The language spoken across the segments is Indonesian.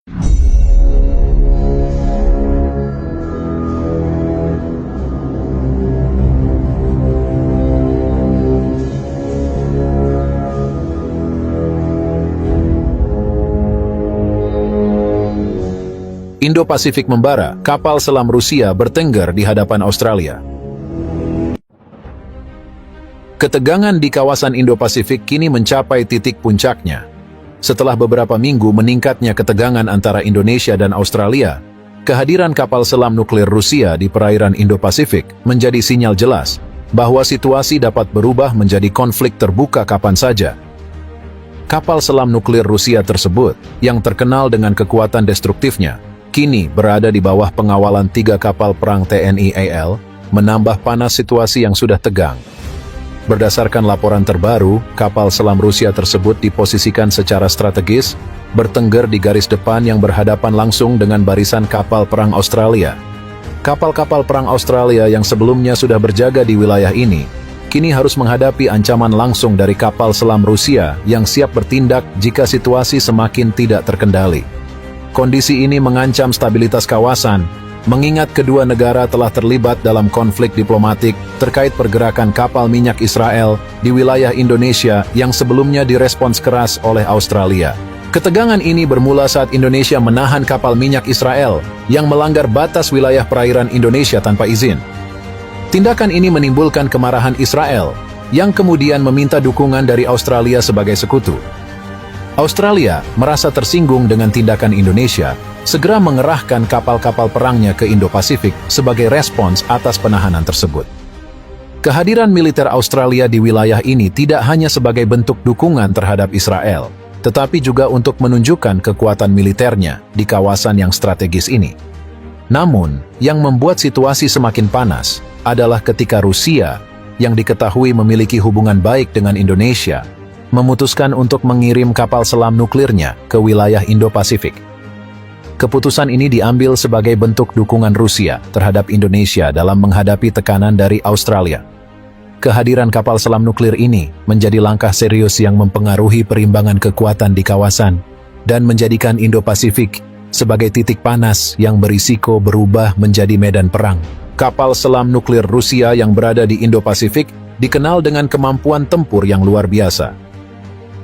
Indo-Pasifik membara, kapal selam Rusia bertengger di hadapan Australia. Ketegangan di kawasan Indo-Pasifik kini mencapai titik puncaknya. Setelah beberapa minggu meningkatnya ketegangan antara Indonesia dan Australia, kehadiran kapal selam nuklir Rusia di perairan Indo-Pasifik menjadi sinyal jelas bahwa situasi dapat berubah menjadi konflik terbuka kapan saja. Kapal selam nuklir Rusia tersebut, yang terkenal dengan kekuatan destruktifnya, kini berada di bawah pengawalan 3 kapal perang TNI AL, menambah panas situasi yang sudah tegang. Berdasarkan laporan terbaru, kapal selam Rusia tersebut diposisikan secara strategis, bertengger di garis depan yang berhadapan langsung dengan barisan kapal perang Australia. Kapal-kapal perang Australia yang sebelumnya sudah berjaga di wilayah ini, kini harus menghadapi ancaman langsung dari kapal selam Rusia yang siap bertindak jika situasi semakin tidak terkendali. Kondisi ini mengancam stabilitas kawasan, mengingat kedua negara telah terlibat dalam konflik diplomatik terkait pergerakan kapal minyak Israel di wilayah Indonesia yang sebelumnya direspons keras oleh Australia. Ketegangan ini bermula saat Indonesia menahan kapal minyak Israel yang melanggar batas wilayah perairan Indonesia tanpa izin. Tindakan ini menimbulkan kemarahan Israel, yang kemudian meminta dukungan dari Australia sebagai sekutu. Australia merasa tersinggung dengan tindakan Indonesia, segera mengerahkan kapal-kapal perangnya ke Indo-Pasifik sebagai respons atas penahanan tersebut. Kehadiran militer Australia di wilayah ini tidak hanya sebagai bentuk dukungan terhadap Israel, tetapi juga untuk menunjukkan kekuatan militernya di kawasan yang strategis ini. Namun, yang membuat situasi semakin panas adalah ketika Rusia, yang diketahui memiliki hubungan baik dengan Indonesia, memutuskan untuk mengirim kapal selam nuklirnya ke wilayah Indo-Pasifik. Keputusan ini diambil sebagai bentuk dukungan Rusia terhadap Indonesia dalam menghadapi tekanan dari Australia. Kehadiran kapal selam nuklir ini menjadi langkah serius yang mempengaruhi perimbangan kekuatan di kawasan dan menjadikan Indo-Pasifik sebagai titik panas yang berisiko berubah menjadi medan perang. Kapal selam nuklir Rusia yang berada di Indo-Pasifik dikenal dengan kemampuan tempur yang luar biasa.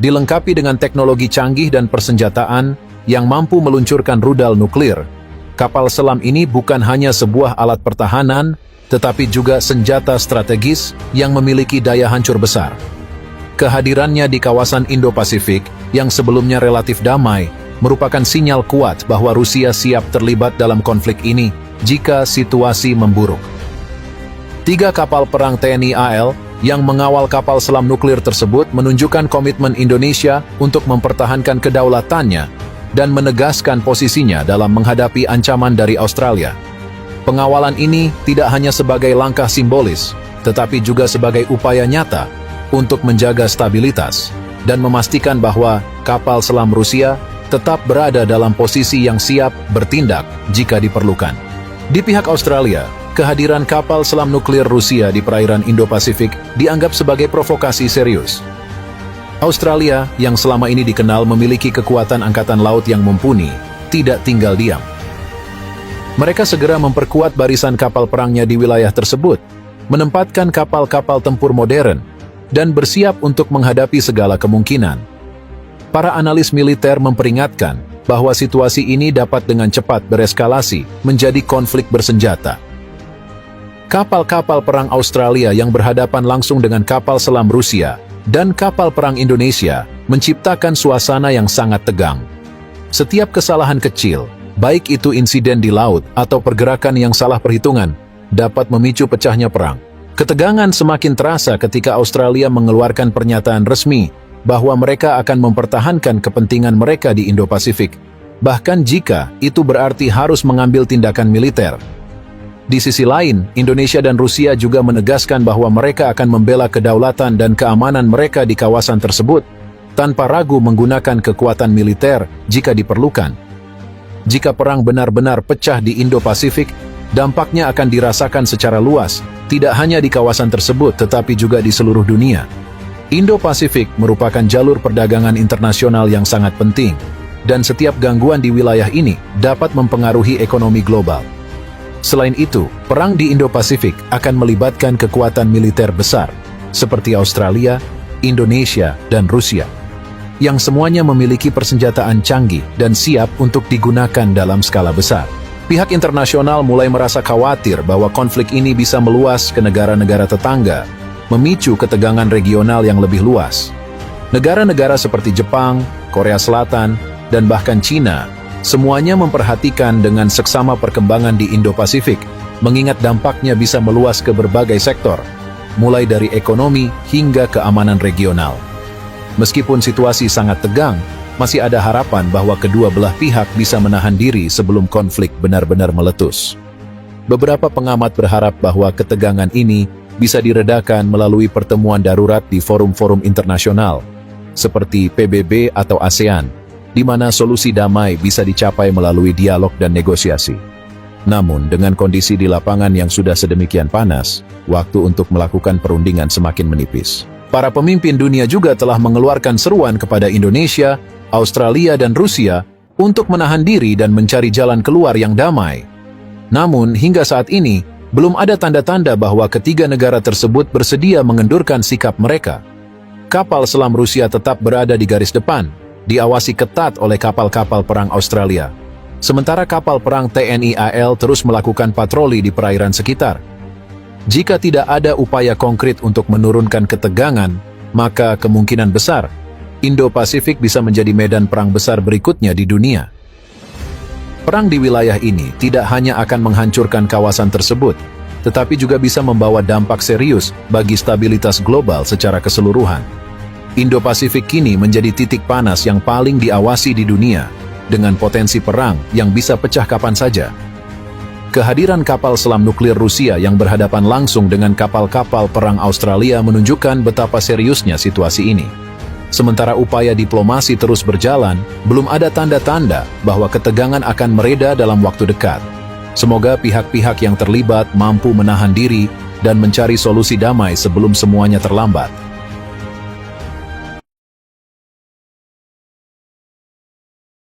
Dilengkapi dengan teknologi canggih dan persenjataan yang mampu meluncurkan rudal nuklir, kapal selam ini bukan hanya sebuah alat pertahanan, tetapi juga senjata strategis yang memiliki daya hancur besar. Kehadirannya di kawasan Indo-Pasifik yang sebelumnya relatif damai, merupakan sinyal kuat bahwa Rusia siap terlibat dalam konflik ini jika situasi memburuk. 3 kapal perang TNI AL yang mengawal kapal selam nuklir tersebut menunjukkan komitmen Indonesia untuk mempertahankan kedaulatannya dan menegaskan posisinya dalam menghadapi ancaman dari Australia. Pengawalan ini tidak hanya sebagai langkah simbolis, tetapi juga sebagai upaya nyata untuk menjaga stabilitas dan memastikan bahwa kapal selam Rusia tetap berada dalam posisi yang siap bertindak jika diperlukan. Di pihak Australia, kehadiran kapal selam nuklir Rusia di perairan Indo-Pasifik dianggap sebagai provokasi serius. Australia, yang selama ini dikenal memiliki kekuatan angkatan laut yang mumpuni, tidak tinggal diam. Mereka segera memperkuat barisan kapal perangnya di wilayah tersebut, menempatkan kapal-kapal tempur modern, dan bersiap untuk menghadapi segala kemungkinan. Para analis militer memperingatkan bahwa situasi ini dapat dengan cepat bereskalasi menjadi konflik bersenjata. Kapal-kapal perang Australia yang berhadapan langsung dengan kapal selam Rusia dan kapal perang Indonesia menciptakan suasana yang sangat tegang. Setiap kesalahan kecil, baik itu insiden di laut atau pergerakan yang salah perhitungan, dapat memicu pecahnya perang. Ketegangan semakin terasa ketika Australia mengeluarkan pernyataan resmi bahwa mereka akan mempertahankan kepentingan mereka di Indo-Pasifik, bahkan jika itu berarti harus mengambil tindakan militer. Di sisi lain, Indonesia dan Rusia juga menegaskan bahwa mereka akan membela kedaulatan dan keamanan mereka di kawasan tersebut, tanpa ragu menggunakan kekuatan militer jika diperlukan. Jika perang benar-benar pecah di Indo-Pasifik, dampaknya akan dirasakan secara luas, tidak hanya di kawasan tersebut tetapi juga di seluruh dunia. Indo-Pasifik merupakan jalur perdagangan internasional yang sangat penting, dan setiap gangguan di wilayah ini dapat mempengaruhi ekonomi global. Selain itu, perang di Indo-Pasifik akan melibatkan kekuatan militer besar, seperti Australia, Indonesia, dan Rusia, yang semuanya memiliki persenjataan canggih dan siap untuk digunakan dalam skala besar. Pihak internasional mulai merasa khawatir bahwa konflik ini bisa meluas ke negara-negara tetangga, memicu ketegangan regional yang lebih luas. Negara-negara seperti Jepang, Korea Selatan, dan bahkan Cina, semuanya memperhatikan dengan seksama perkembangan di Indo-Pasifik, mengingat dampaknya bisa meluas ke berbagai sektor, mulai dari ekonomi hingga keamanan regional. Meskipun situasi sangat tegang, masih ada harapan bahwa kedua belah pihak bisa menahan diri sebelum konflik benar-benar meletus. Beberapa pengamat berharap bahwa ketegangan ini bisa diredakan melalui pertemuan darurat di forum-forum internasional, seperti PBB atau ASEAN, di mana solusi damai bisa dicapai melalui dialog dan negosiasi. Namun, dengan kondisi di lapangan yang sudah sedemikian panas, waktu untuk melakukan perundingan semakin menipis. Para pemimpin dunia juga telah mengeluarkan seruan kepada Indonesia, Australia, dan Rusia untuk menahan diri dan mencari jalan keluar yang damai. Namun, hingga saat ini, belum ada tanda-tanda bahwa ketiga negara tersebut bersedia mengendurkan sikap mereka. Kapal selam Rusia tetap berada di garis depan, diawasi ketat oleh kapal-kapal perang Australia. Sementara kapal perang TNI AL terus melakukan patroli di perairan sekitar. Jika tidak ada upaya konkret untuk menurunkan ketegangan, maka kemungkinan besar Indo-Pasifik bisa menjadi medan perang besar berikutnya di dunia. Perang di wilayah ini tidak hanya akan menghancurkan kawasan tersebut, tetapi juga bisa membawa dampak serius bagi stabilitas global secara keseluruhan. Indo-Pasifik kini menjadi titik panas yang paling diawasi di dunia, dengan potensi perang yang bisa pecah kapan saja. Kehadiran kapal selam nuklir Rusia yang berhadapan langsung dengan kapal-kapal perang Australia menunjukkan betapa seriusnya situasi ini. Sementara upaya diplomasi terus berjalan, belum ada tanda-tanda bahwa ketegangan akan mereda dalam waktu dekat. Semoga pihak-pihak yang terlibat mampu menahan diri dan mencari solusi damai sebelum semuanya terlambat.